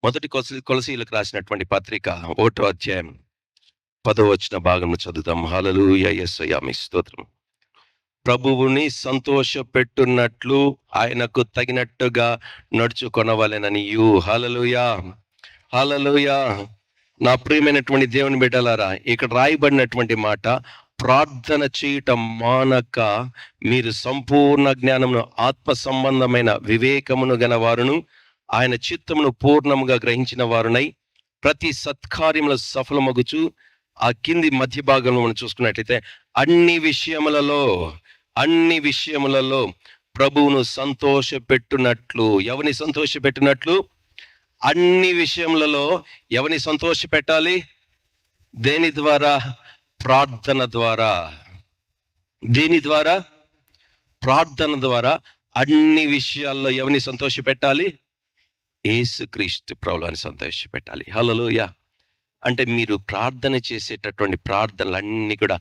మొదటి కొలసీలకు రాసినటువంటి పత్రిక 1వ అధ్యాయం 10వ వచన భాగం చదువుతాం. హల్లెలూయా యేసయ్యా మీ స్తోత్రం. ప్రభువుని సంతోషపెట్టునట్లు ఆయనకు తగినట్టుగా నడుచుకొనవలెననియు. హల్లెలూయా, హల్లెలూయా. నా ప్రియమైనటువంటి దేవుని బిడ్డలారా, ఇక్కడ రాయబడినటువంటి మాట, ప్రార్థన చేయటం మానక మీరు సంపూర్ణ జ్ఞానమును ఆత్మ సంబంధమైన వివేకమును గలవారును ఆయన చిత్తమును పూర్ణముగా గ్రహించిన వారునై ప్రతి సత్కార్యముల సఫలమగుచు. ఆ కింది మధ్య భాగంలో మనం చూసుకున్నట్లయితే అన్ని విషయములలో ప్రభువును సంతోషపెట్టునట్లు. ఎవరిని సంతోషపెట్టినట్లు? అన్ని విషయములలో ఎవరిని సంతోషపెట్టాలి? దేని ద్వారా? ప్రార్థన ద్వారా. దేని ద్వారా? ప్రార్థన ద్వారా. అన్ని విషయాల్లో ఎవరిని సంతోషపెట్టాలి? యేసుక్రీస్తు ప్రభువుని సంతోషపెట్టాలి. హల్లెలూయా. అంటే మీరు ప్రార్థన చేసేటటువంటి ప్రార్థనలన్నీ కూడా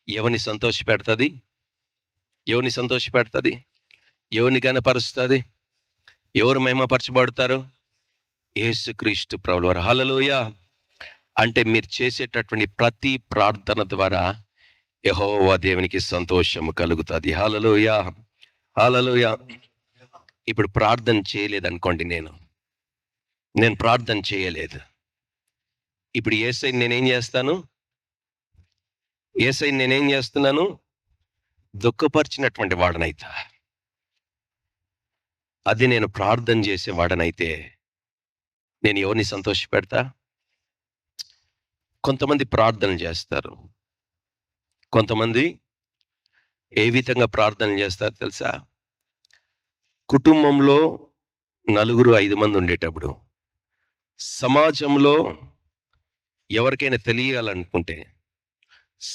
ఎవరిని సంతోషపెడుతుంది? ఎవరిని సంతోషపెడుతుంది? ఎవరిని గణపరుస్తుంది? ఎవరు మహిమపరచబడతారు? యేసుక్రీస్తు ప్రభువు వారు. హల్లెలూయా. అంటే మీరు చేసేటటువంటి ప్రతి ప్రార్థన ద్వారా యెహోవా దేవునికి సంతోషము కలుగుతుంది. హల్లెలూయా, హల్లెలూయా. ఇప్పుడు ప్రార్థన చేయలేదనుకోండి, నేను ప్రార్థన చేయలేదు. ఇప్పుడు యేసయ్యని నేనేం చేస్తున్నాను? దుఃఖపరిచినటువంటి వాడనైతా. అది నేను ప్రార్థన చేసే వాడనైతే నేను ఎవరిని సంతోషపెడతా? కొంతమంది ప్రార్థన చేస్తారు. కొంతమంది ఏ విధంగా ప్రార్థన చేస్తారు తెలుసా? కుటుంబంలో 4-5 మంది ఉండేటప్పుడు, సమాజంలో ఎవరికైనా తెలియాలనుకుంటే,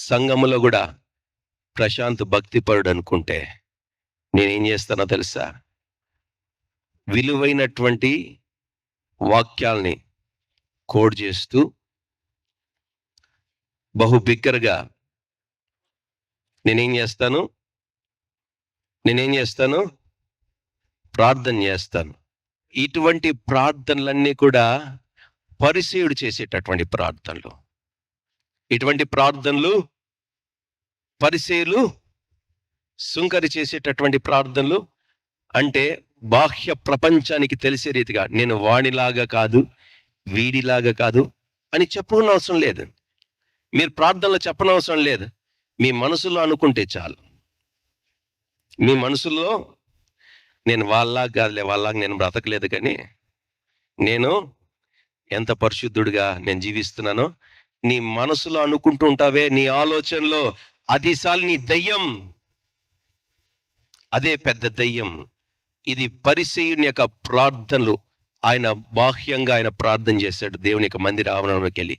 సంఘములో కూడా ప్రశాంత్ భక్తిపరుడు అనుకుంటే నేనేం చేస్తానో తెలుసా? విలువైనటువంటి వాక్యాల్ని కోడ్ చేస్తూ బహు బిగ్గరగా నేనేం చేస్తాను? ప్రార్థన చేస్తాను. ఇటువంటి ప్రార్థనలన్నీ కూడా పరిసయ్యుడు చేసేటటువంటి ప్రార్థనలు. ఇటువంటి ప్రార్థనలు పరిసయ్యులు, సుంకరి చేసేటటువంటి ప్రార్థనలు. అంటే బాహ్య ప్రపంచానికి తెలిసే రీతిగా నేను వాడిలాగా కాదు, వీడిలాగా కాదు అని చెప్పనవసరం లేదు. మీరు ప్రార్థనలో చెప్పనవసరం లేదు. మీ మనసులో అనుకుంటే చాలు. మీ మనసులో నేను వాళ్ళలాగా నేను బ్రతకలేదు, కానీ నేను ఎంత పరిశుద్ధుడిగా నేను జీవిస్తున్నానో నీ మనసులో అనుకుంటూ ఉంటావే, నీ ఆలోచనలో, అది సాల్ నీ దయ్యం. అదే పెద్ద దయ్యం. ఇది పరిసయ్యుని యొక్క ప్రార్థనలు. ఆయన బాహ్యంగా ఆయన ప్రార్థన చేశాడు దేవుని యొక్క మందిర ఆవరణలోకి వెళ్ళి.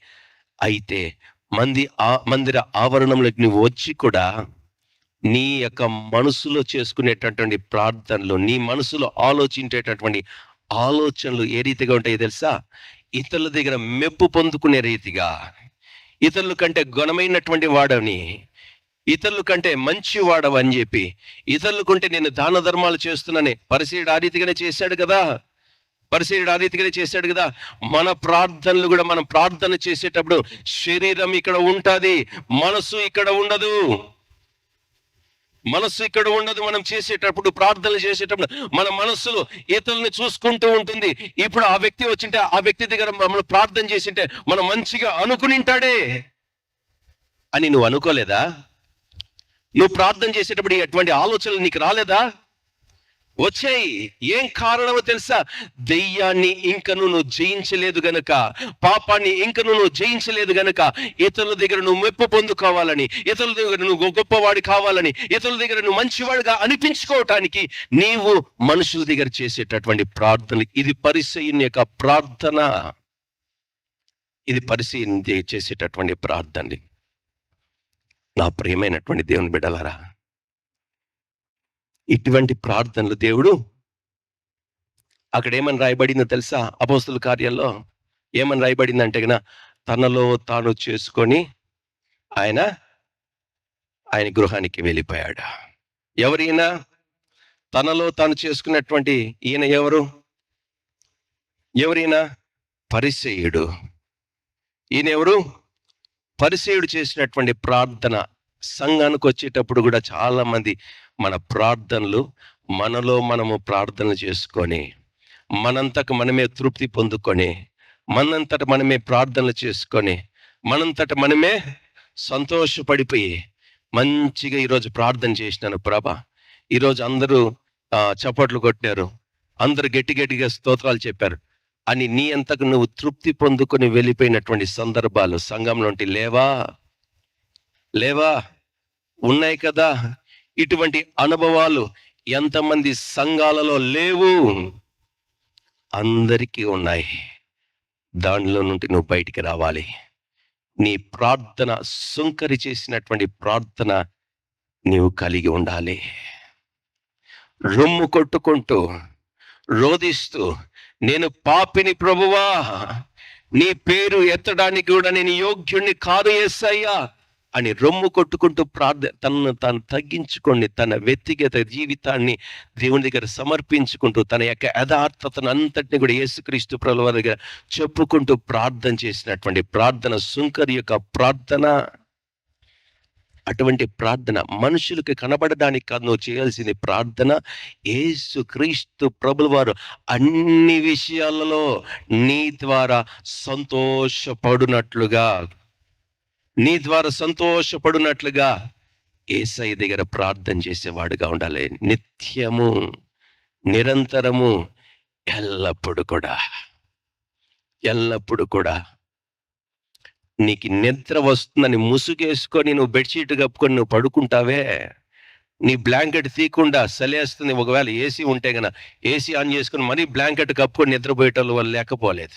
అయితే మందిర ఆవరణంలోకి నువ్వు వచ్చి కూడా నీ యొక్క మనసులో చేసుకునేటటువంటి ప్రార్థనలు, నీ మనసులో ఆలోచించేటటువంటి ఆలోచనలు ఏ రీతిగా ఉంటాయో తెలుసా? ఇతరుల దగ్గర మెప్పు పొందుకునే రీతిగా, ఇతరుల కంటే గుణమైనటువంటి వాడని, ఇతరుల కంటే మంచి వాడవని చెప్పి, ఇతరులకుంటే నేను దాన ధర్మాలు చేస్తున్నానే. పరిసయ్యుడు ఆ రీతిగానే చేశాడు కదా. మన ప్రార్థనలు కూడా, మనం ప్రార్థన చేసేటప్పుడు శరీరం ఇక్కడ ఉంటుంది, మనసు ఇక్కడ ఉండదు. మనం చేసేటప్పుడు, ప్రార్థనలు చేసేటప్పుడు మన మనస్సులో ఇతరుల్ని చూసుకుంటూ ఉంటుంది. ఇప్పుడు ఆ వ్యక్తి వచ్చింటే, ఆ వ్యక్తి దగ్గర మనం ప్రార్థన చేసింటే మనం మంచిగా అనుకునింటాడే అని నువ్వు అనుకోలేదా? నువ్వు ప్రార్థన చేసేటప్పుడు ఎటువంటి ఆలోచనలు నీకు రాలేదా? వచ్చాయి. ఏం కారణమో తెలుసా? దెయ్యాన్ని ఇంకను నువ్వు జయించలేదు గనుక, పాపాన్ని ఇంకను నువ్వు జయించలేదు గనుక, ఇతరుల దగ్గర నువ్వు మెప్పు పొందుకోవాలని, ఇతరుల దగ్గర నువ్వు గొప్పవాడి కావాలని, ఇతరుల దగ్గర నువ్వు మంచివాడిగా అనిపించుకోవటానికి నీవు మనుషుల దగ్గర చేసేటటువంటి ప్రార్థనలు. ఇది పరిసయ్యుని యొక్క ప్రార్థన. ఇది పరిసయ్యుని చేసేటటువంటి ప్రార్థన. నా ప్రియమైనటువంటి దేవుని బిడ్డలారా, ఇటువంటి ప్రార్థనలు దేవుడు అక్కడ ఏమని రాయబడిందో తెలుసా? అపోస్తలుల కార్యాల్లో ఏమని రాయబడిందంటే గన, తనలో తాను చేసుకొని ఆయన గృహానికి వెళ్ళిపోయాడు. ఎవరైనా తనలో తాను చేసుకున్నటువంటి ఈయన ఎవరైనా పరిసయ్యుడు. ఈయనెవరు? పరిసయ్యుడు చేసినటువంటి ప్రార్థన. సంఘానికి వచ్చేటప్పుడు కూడా చాలా మంది మన ప్రార్థనలు మనలో మనము ప్రార్థనలు చేసుకొని, మనంతకు మనమే తృప్తి పొందుకొని, మనంతట మనమే ప్రార్థనలు చేసుకొని, మనంతట మనమే సంతోషపడిపోయి మంచిగా ఈరోజు ప్రార్థన చేసినాను ప్రభా, ఈరోజు అందరూ చప్పట్లు కొట్టారు, అందరూ గట్టి గట్టిగా స్తోత్రాలు చెప్పారు అని నీ అంతకు నువ్వు తృప్తి పొందుకొని వెళ్ళిపోయినటువంటి సందర్భాలు సంఘంలో లేవా ఉన్నాయి కదా. ఇటువంటి అనుభవాలు ఎంతమంది సంఘాలలో లేవు? అందరికీ ఉన్నాయి. దానిలో నుండి నువ్వు బయటికి రావాలి. నీ ప్రార్థన సుంకరి చేసినటువంటి ప్రార్థన నీవు కలిగి ఉండాలి. రొమ్ము కొట్టుకుంటూ రోదిస్తూ, నేను పాపిని ప్రభువా, నీ పేరు ఎత్తడానికి కూడా నేను యోగ్యుణ్ణి కాదు యేసయ్యా అని రొమ్ము కొట్టుకుంటూ తనను తాను తగ్గించుకొని తన వ్యక్తిగత జీవితాన్ని దేవుని దగ్గర సమర్పించుకుంటూ తన యొక్క యథార్థతను అంతటిని కూడా యేసుక్రీస్తు ప్రభువు వారి దగ్గర చెప్పుకుంటూ ప్రార్థన చేసినటువంటి ప్రార్థన సుంకరి యొక్క ప్రార్థన. అటువంటి ప్రార్థన మనుషులకు కనబడడానికి కాదు నువ్వు చేయాల్సింది ప్రార్థన. యేసుక్రీస్తు ప్రభువు వారు అన్ని విషయాలలో నీ ద్వారా సంతోషపడునట్లుగా యేసయ్య దగ్గర ప్రార్థన చేసేవాడుగా ఉండాలి. నిత్యము, నిరంతరము, ఎల్లప్పుడు కూడా నీకు నిద్ర వస్తుందని ముసుగేసుకొని నువ్వు బెడ్షీట్ కప్పుకొని నువ్వు పడుకుంటావే, నీ బ్లాంకెట్ తీయకుండా చలేస్తుంది. ఒకవేళ ఏసీ ఉంటే గన ఏసీ ఆన్ చేసుకొని మరీ బ్లాంకెట్ కప్పుకొని నిద్రపోయేటోళ్ళు వాళ్ళు లేకపోలేదు.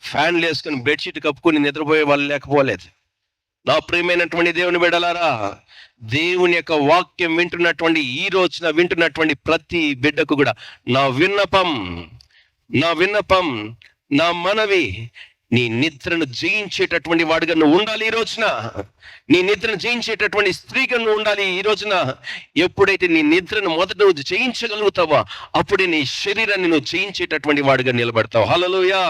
ఫ్యాన్లు వేసుకొని బెడ్షీట్ కప్పుకొని నిద్రపోయే వాళ్ళు లేకపోలేదు. నా ప్రియమైనటువంటి దేవుని బిడ్డలారా, దేవుని యొక్క వాక్యం వింటున్నటువంటి ఈ రోజున వింటున్నటువంటి ప్రతి బిడ్డకు కూడా నా విన్నపం, నా మనవి, నీ నిద్రను జయించేటటువంటి వాడుగా నువ్వు ఉండాలి. ఈ రోజున నీ నిద్రను జయించేటటువంటి స్త్రీగా నువ్వు ఉండాలి. ఈ రోజున ఎప్పుడైతే నీ నిద్రను మొదట నువ్వు జయించగలుగుతావో అప్పుడే నీ శరీరాన్ని నువ్వు జయించేటటువంటి వాడుగా నిలబడతావు. హల్లెలూయా.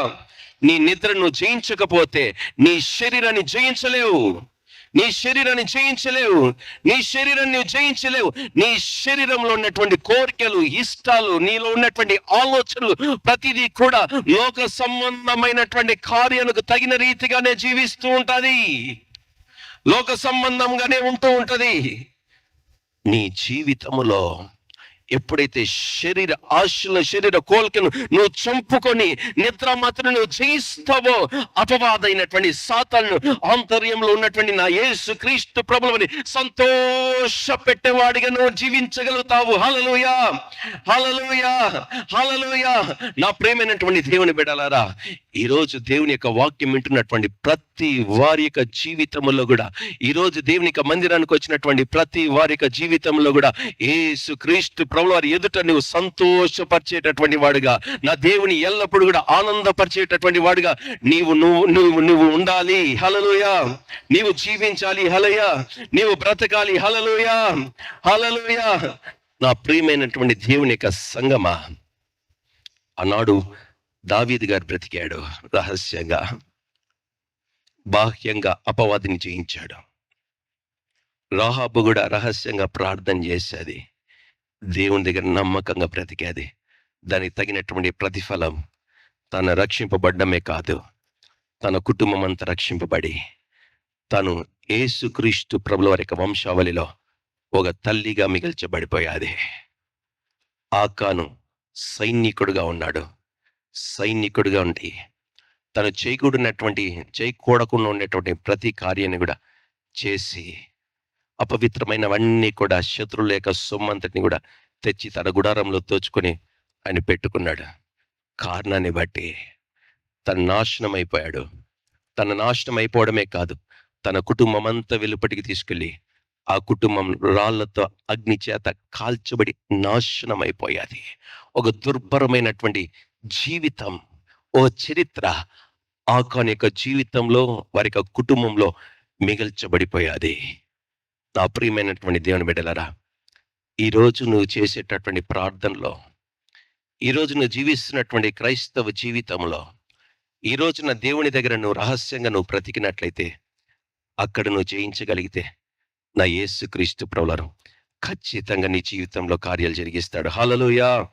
నీ నిద్రను నువ్వు జయించకపోతే నీ శరీరాన్ని జయించలేవు. నీ శరీరంలో ఉన్నటువంటి కోరికలు, ఇష్టాలు, నీలో ఉన్నటువంటి ఆలోచనలు ప్రతిదీ కూడా లోక సంబంధమైనటువంటి కార్యాలకు తగిన రీతిగానే జీవిస్తూ ఉంటది, లోక సంబంధంగానే ఉంటూ ఉంటది. నీ జీవితములో ఎప్పుడైతే శరీర ఆశల, శరీర కోరికను నువ్వు చంపుకొని నిద్ర మాత్రం నువ్వు జయిస్తావో అపవాదైనటువంటి సాతాను ఆంతర్యంలో ఉన్నటువంటి నా యేసుక్రీస్తు ప్రభువుని సంతోష పెట్టేవాడిగా నువ్వు జీవించగలుగుతావు. హల్లెలూయా, హల్లెలూయా, హల్లెలూయా. నా ప్రియమైనటువంటి దేవుని బిడ్డలారా, ఈరోజు దేవుని యొక్క వాక్యం వింటున్నటువంటి ప్రతి వారి యొక్క జీవితంలో కూడా, ఈరోజు దేవుని యొక్క మందిరానికి వచ్చినటువంటి ప్రతి వారి యొక్క జీవితంలో కూడా యేసుక్రీస్తు ప్రభువు వారి ఎదుట నువ్వు సంతోషపరిచేటటువంటి వాడుగా, నా దేవుని ఎల్లప్పుడూ కూడా ఆనందపరిచేటటువంటి వాడుగా నీవు ఉండాలి. హల్లెలూయా. నీవు జీవించాలి. హల్లెలూయా. నీవు బ్రతకాలి. హల్లెలూయా, హల్లెలూయా. నా ప్రియమైనటువంటి దేవుని యొక్క సంగమా, ఆనాడు దావీదు గారు బ్రతికాడు. రహస్యంగా, బాహ్యంగా అపవాదిని జయించాడు. రాహాబు కూడా రహస్యంగా ప్రార్థన చేసేది, దేవుని దగ్గర నమ్మకంగా బ్రతికేది. దానికి తగినటువంటి ప్రతిఫలం తను రక్షింపబడ్డమే కాదు, తన కుటుంబం అంతా రక్షింపబడి తను యేసుక్రీస్తు ప్రభువుల వారి యొక్క వంశావళిలో ఒక తల్లిగా మిగిల్చబడిపోయాది. ఆకాను సైనికుడుగా ఉన్నాడు. సైనికుడిగా ఉండి తను చేయకూడకుండా ఉన్నటువంటి ప్రతి కార్యాన్ని కూడా చేసి అపవిత్రమైనవన్నీ కూడా శత్రువుల యొక్క సొమ్మంతటిని కూడా తెచ్చి తన గుడారంలో దోచుకొని ఆయన పెట్టుకున్నాడు. కారణాన్ని బట్టి తన నాశనం అయిపోయాడు. తన నాశనం అయిపోవడమే కాదు, తన కుటుంబం అంతా వెలుపటికి తీసుకెళ్ళి ఆ కుటుంబం రాళ్లతో అగ్ని చేత కాల్చబడి నాశనం అయిపోయాది. ఒక దుర్భరమైనటువంటి జీవితం, ఓ చరిత్ర ఆకాను యొక్క జీవితంలో, వారి యొక్క కుటుంబంలో మిగిల్చబడిపోయాది. నా ప్రియమైనటువంటి దేవుని బిడ్డలారా, ఈరోజు నువ్వు చేసేటటువంటి ప్రార్థనలో, ఈరోజు నువ్వు జీవిస్తున్నటువంటి క్రైస్తవ జీవితంలో ఈ రోజున దేవుని దగ్గర నువ్వు రహస్యంగా నువ్వు బ్రతికినట్లయితే, అక్కడ నువ్వు జయించగలిగితే, నా యేసుక్రీస్తు ప్రభువారు ఖచ్చితంగా నీ జీవితంలో కార్యాలు జరిగిస్తాడు. హల్లెలూయా.